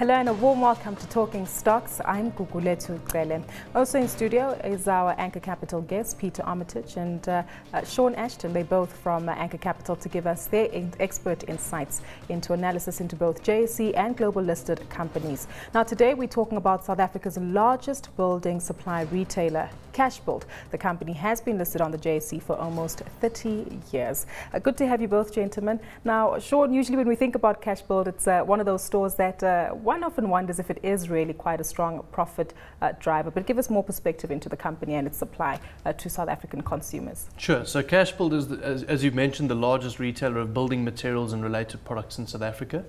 Hello and a warm welcome to Talking Stocks. I'm Gugulethu Cele. Also in studio is our Anchor Capital guest, Peter Armitage and Sean Ashton. They're both from Anchor Capital to give us their expert insights into analysis into both JSE and global listed companies. Now today we're talking about South Africa's largest building supply retailer, Cashbuild. The company has been listed on the JSE for almost 30 years. Good to have you both, gentlemen. Now, Sean, usually when we think about Cashbuild, it's one of those stores that one often wonders if it is really quite a strong profit driver. But give us more perspective into the company and its supply to South African consumers. Sure. So Cashbuild is, as you've mentioned, the largest retailer of building materials and related products in South Africa.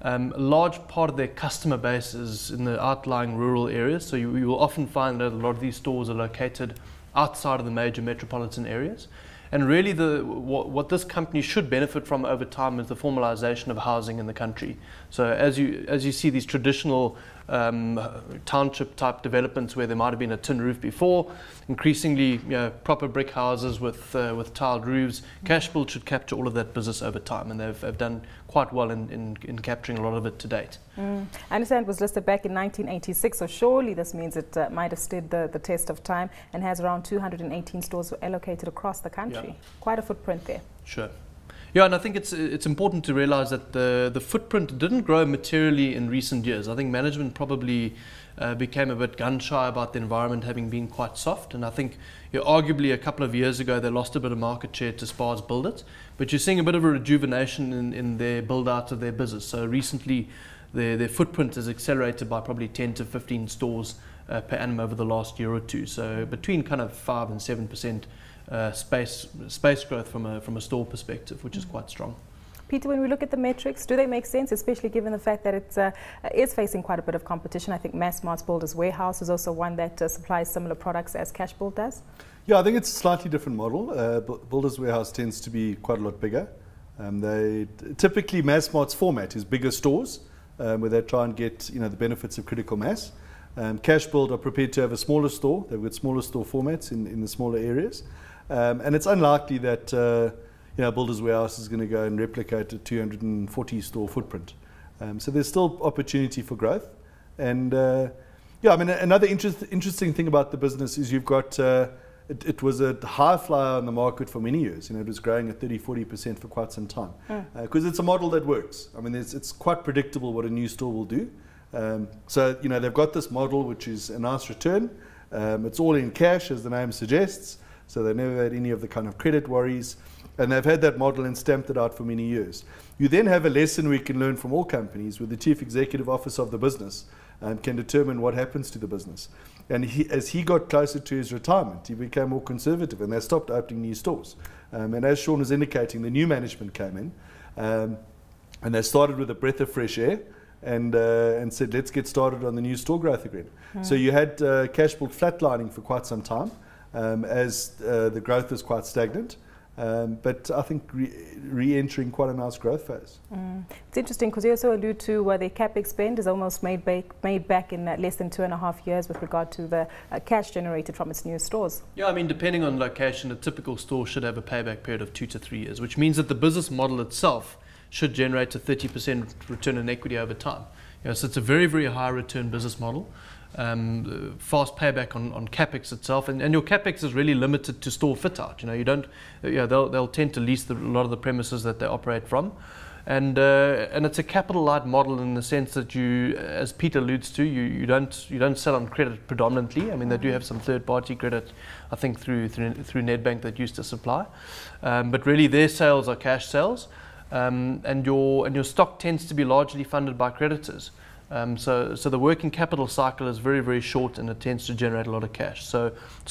A large part of their customer base is in the outlying rural areas, so you will often find that a lot of these stores are located outside of the major metropolitan areas. And really what this company should benefit from over time is the formalization of housing in the country. So as you see these traditional township type developments where there might have been a tin roof before, increasingly proper brick houses with tiled roofs, Cashbuild should capture all of that business over time, and they've done quite well in capturing a lot of it to date. I understand it was listed back in 1986, so surely this means it might have stood the test of time and has around 218 stores allocated across the country. Yeah. Quite a footprint there. Sure. Yeah, and I think it's important to realize that the footprint didn't grow materially in recent years. I think management probably became a bit gun-shy about the environment having been quite soft, and I think arguably a couple of years ago they lost a bit of market share to Spar's Build It, but you're seeing a bit of a rejuvenation in their build-out of their business. So recently their footprint has accelerated by probably 10 to 15 stores per annum over the last year or two. So between kind of 5 and 7% space growth from a store perspective, which is quite strong. Peter, when we look at the metrics, do they make sense, especially given the fact that it is facing quite a bit of competition? I think Massmart's Builders Warehouse is also one that supplies similar products as Cashbuild does. Yeah, I think it's a slightly different model. Builders Warehouse tends to be quite a lot bigger. Typically, Massmart's format is bigger stores where they try and get the benefits of critical mass. Cashbuild are prepared to have a smaller store. They've got smaller store formats in the smaller areas. And it's unlikely that Builders Warehouse is going to go and replicate a 240 store footprint. So there's still opportunity for growth. And another interesting thing about the business is you've got it was a high flyer on the market for many years. It was growing at 30-40% for quite some time because it's a model that works. I mean, it's quite predictable what a new store will do. So they've got this model which is a nice return. It's all in cash, as the name suggests. So they've never had any of the kind of credit worries. And they've had that model and stamped it out for many years. You then have a lesson we can learn from all companies where the chief executive officer of the business can determine what happens to the business. And as he got closer to his retirement, he became more conservative and they stopped opening new stores. And as Sean was indicating, the new management came in and they started with a breath of fresh air and said, let's get started on the new store growth again. So you had Cashbuild flatlining for quite some time as the growth is quite stagnant. But I think re-entering quite a nice growth phase. It's interesting because you also allude to their CapEx spend is almost made back in less than 2.5 years with regard to the cash generated from its new stores. Yeah, I mean, depending on location, a typical store should have a payback period of 2 to 3 years, which means that the business model itself should generate a 30% return on equity over time. So it's a very, very high return business model. Fast payback on capex itself, and your capex is really limited to store fit out. They'll tend to lease a lot of the premises that they operate from, and it's a capital light model in the sense that you, as Peter alludes to, you don't sell on credit predominantly. I mean, they do have some third party credit, I think through Nedbank that used to supply, but really their sales are cash sales, and your stock tends to be largely funded by creditors. So the working capital cycle is very, very short and it tends to generate a lot of cash. So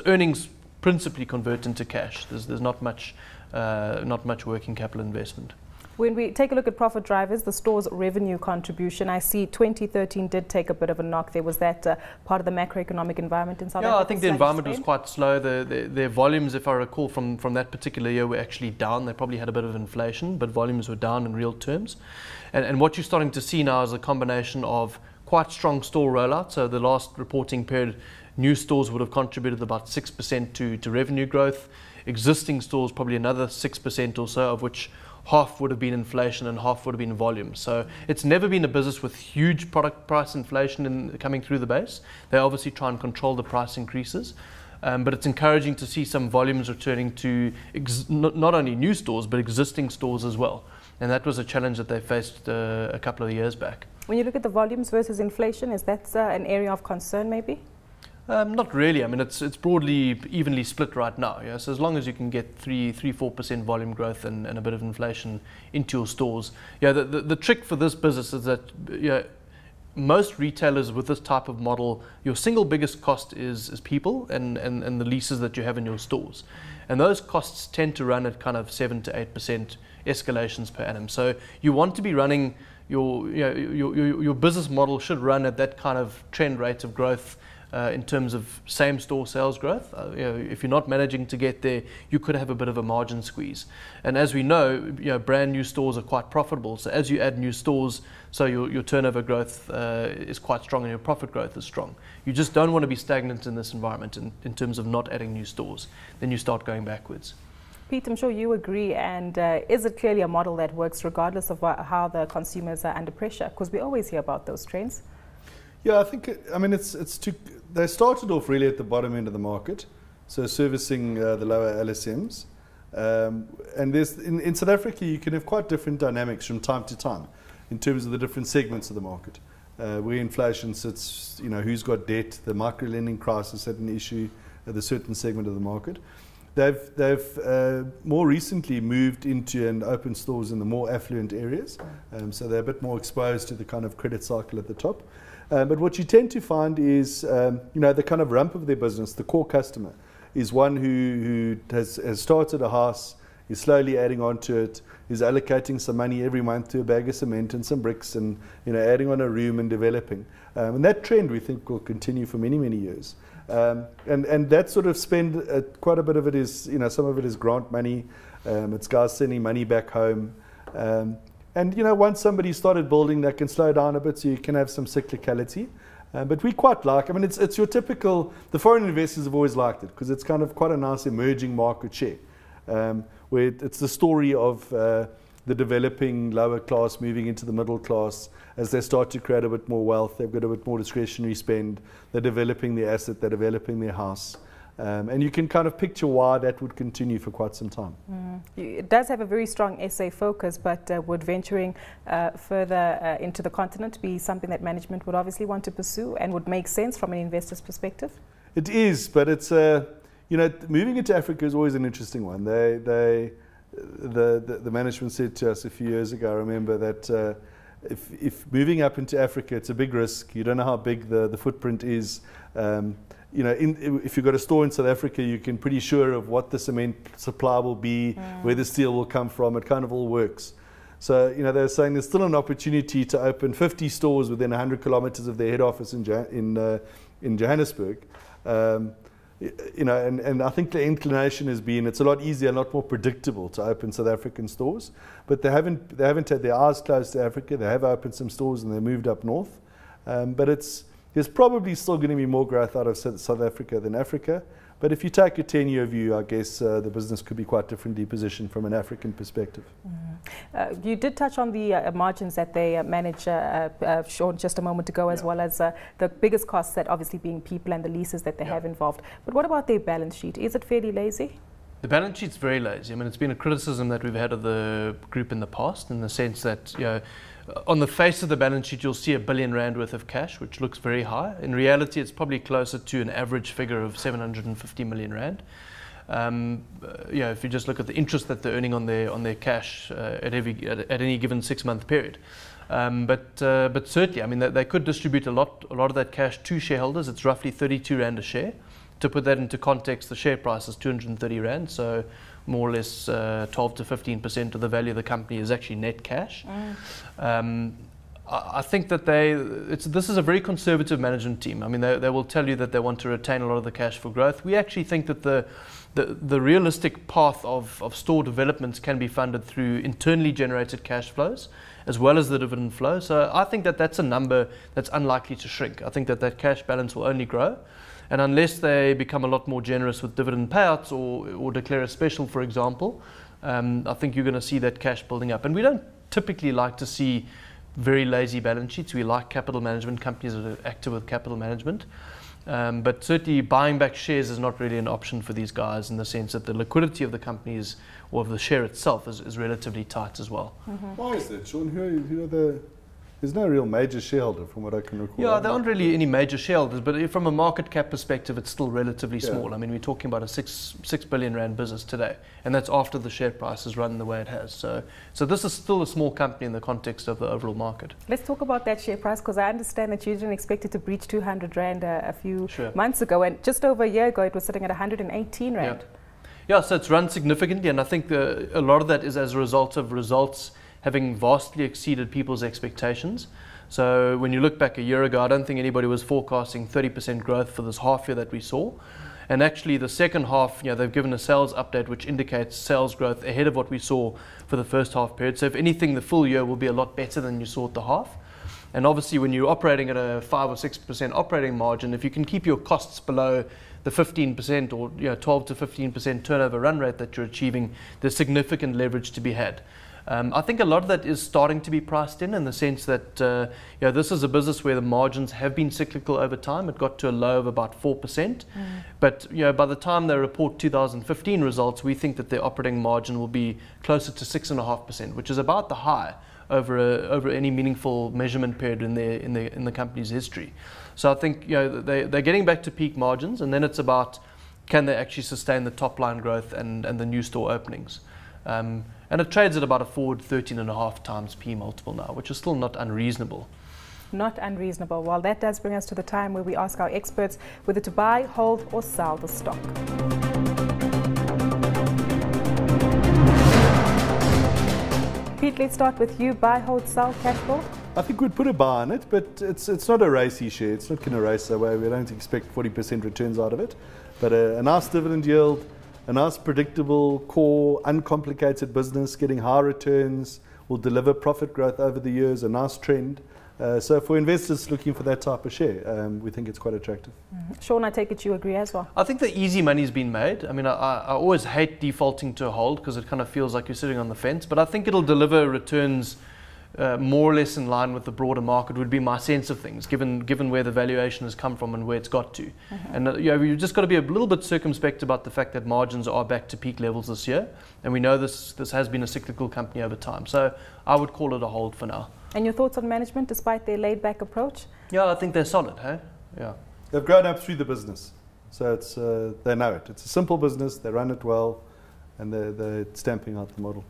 earnings principally convert into cash. There's not much working capital investment. When we take a look at profit drivers, the store's revenue contribution, I see 2013 did take a bit of a knock. There was that part of the macroeconomic environment in South Africa. Yeah, I think the environment was quite slow. Their volumes, if I recall, from that particular year were actually down. They probably had a bit of inflation, but volumes were down in real terms. And what you're starting to see now is a combination of quite strong store rollout. So the last reporting period, new stores would have contributed about 6% to revenue growth. Existing stores probably another 6% or so, of which half would have been inflation and half would have been volume. So it's never been a business with huge product price inflation coming through the base. They obviously try and control the price increases. But it's encouraging to see some volumes returning to not only new stores, but existing stores as well. And that was a challenge that they faced a couple of years back. When you look at the volumes versus inflation, is that an area of concern maybe? Not really. I mean, it's broadly evenly split right now. Yeah? So as long as you can get 3-4% volume growth and a bit of inflation into your stores. Yeah, the trick for this business is that most retailers with this type of model, your single biggest cost is people and the leases that you have in your stores. And those costs tend to run at kind of 7 to 8% escalations per annum. So you want to be running your business model should run at that kind of trend rate of growth in terms of same store sales growth. If you're not managing to get there, you could have a bit of a margin squeeze. And as we know, brand new stores are quite profitable. So as you add new stores, so your turnover growth is quite strong and your profit growth is strong. You just don't want to be stagnant in this environment in terms of not adding new stores. Then you start going backwards. Pete, I'm sure you agree, and is it clearly a model that works regardless of how the consumers are under pressure? Because we always hear about those trends. Yeah, I think, they started off really at the bottom end of the market, so servicing the lower LSMs. And in South Africa, you can have quite different dynamics from time to time in terms of the different segments of the market. Where inflation sits, who's got debt, the micro-lending crisis had an issue at a certain segment of the market. They've more recently moved into and opened stores in the more affluent areas, so they're a bit more exposed to the kind of credit cycle at the top. But what you tend to find is, the kind of rump of their business, the core customer, is one who has started a house, is slowly adding on to it, is allocating some money every month to a bag of cement and some bricks and, adding on a room and developing. And that trend, we think, will continue for many, many years. And that sort of spend, quite a bit of it is, some of it is grant money. It's guys sending money back home. And once somebody started building, that can slow down a bit, so you can have some cyclicality. But we quite like, it's your typical, the foreign investors have always liked it, because it's kind of quite a nice emerging market share, where it's the story of the developing lower class moving into the middle class. As they start to create a bit more wealth, they've got a bit more discretionary spend, they're developing their asset, they're developing their house. And you can kind of picture why that would continue for quite some time. It does have a very strong SA focus, but would venturing further into the continent be something that management would obviously want to pursue and would make sense from an investor's perspective? It is, but it's, moving into Africa is always an interesting one. The management said to us a few years ago, I remember, that if moving up into Africa, it's a big risk. You don't know how big the footprint is. If you've got a store in South Africa, you can pretty sure of what the cement supply will be, where the steel will come from. It kind of all works. So, they're saying there's still an opportunity to open 50 stores within 100 kilometers of their head office in Johannesburg. And I think the inclination has been it's a lot easier, a lot more predictable to open South African stores. But they haven't had their eyes closed to Africa. They have opened some stores and they moved up north. But there's probably still going to be more growth out of South Africa than Africa. But if you take a 10-year view, I guess the business could be quite differently positioned from an African perspective. You did touch on the margins that they manage, Sean, just a moment ago, as well as the biggest costs, that obviously being people and the leases that they have involved. But what about their balance sheet? Is it fairly lazy? The balance sheet's very lazy. It's been a criticism that we've had of the group in the past, in the sense that, on the face of the balance sheet, you'll see R1 billion worth of cash, which looks very high. In reality, it's probably closer to an average figure of 750 million rand. If you just look at the interest that they're earning on their cash at any given 6-month period. But certainly, they could distribute a lot of that cash to shareholders. It's roughly 32 rand a share. To put that into context, the share price is 230 rand, so more or less 12 to 15% of the value of the company is actually net cash. I think that this is a very conservative management team. They will tell you that they want to retain a lot of the cash for growth. We actually think that the realistic path of store developments can be funded through internally generated cash flows, as well as the dividend flow. So I think that that's a number that's unlikely to shrink. I think that cash balance will only grow. And unless they become a lot more generous with dividend payouts or declare a special, for example, I think you're going to see that cash building up. And we don't typically like to see very lazy balance sheets. We like capital management companies that are active with capital management. But certainly buying back shares is not really an option for these guys, in the sense that the liquidity of the companies or of the share itself is relatively tight as well. Why is that, Sean? Who are there's no real major shareholder from what I can recall. Yeah, there aren't really any major shareholders, but from a market cap perspective, it's still relatively small. I mean, we're talking about a 6 billion rand business today, and that's after the share price has run the way it has. So this is still a small company in the context of the overall market. Let's talk about that share price, because I understand that you didn't expect it to breach 200 rand a few months ago, and just over a year ago it was sitting at 118 rand. Yeah, so it's run significantly, and I think a lot of that is as a result of results having vastly exceeded people's expectations. So when you look back a year ago, I don't think anybody was forecasting 30% growth for this half year that we saw. And actually the second half, they've given a sales update which indicates sales growth ahead of what we saw for the first half period. So if anything, the full year will be a lot better than you saw at the half. And obviously when you're operating at a 5 or 6% operating margin, if you can keep your costs below the 15% or 12 to 15% turnover run rate that you're achieving, there's significant leverage to be had. I think a lot of that is starting to be priced in the sense that this is a business where the margins have been cyclical over time. It got to a low of about 4%. But by the time they report 2015 results, we think that their operating margin will be closer to 6.5%, which is about the high over any meaningful measurement period in the company's history. So I think they're getting back to peak margins, and then it's about can they actually sustain the top line growth and the new store openings. And it trades at about a forward 13.5 times P multiple now, which is still not unreasonable. Not unreasonable. Well, that does bring us to the time where we ask our experts whether to buy, hold or sell the stock. Pete, let's start with you. Buy, hold, sell, Cashbuild? I think we'd put a buy on it, but it's not a racy share. It's not going to race away. We don't expect 40% returns out of it. But a nice dividend yield, a nice predictable, core, uncomplicated business, getting high returns, will deliver profit growth over the years, a nice trend. So for investors looking for that type of share, we think it's quite attractive. Sean, I take it you agree as well? I think the easy money's been made. I mean, I always hate defaulting to a hold because it kind of feels like you're sitting on the fence, but I think it'll deliver returns more or less in line with the broader market, would be my sense of things, given where the valuation has come from and where it's got to. And you've just got to be a little bit circumspect about the fact that margins are back to peak levels this year, and we know this has been a cyclical company over time. So I would call it a hold for now. And your thoughts on management, despite their laid-back approach? Yeah, I think they're solid, hey? Yeah. They've grown up through the business, so it's they know it. It's a simple business, they run it well, and they're stamping out the model.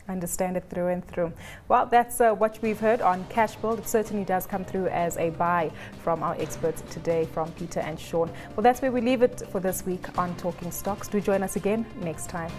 Understand it through and through. Well, that's what we've heard on Cashbuild. It certainly does come through as a buy from our experts today, from Peter and Sean. Well, that's where we leave it for this week on Talking Stocks. Do join us again next time.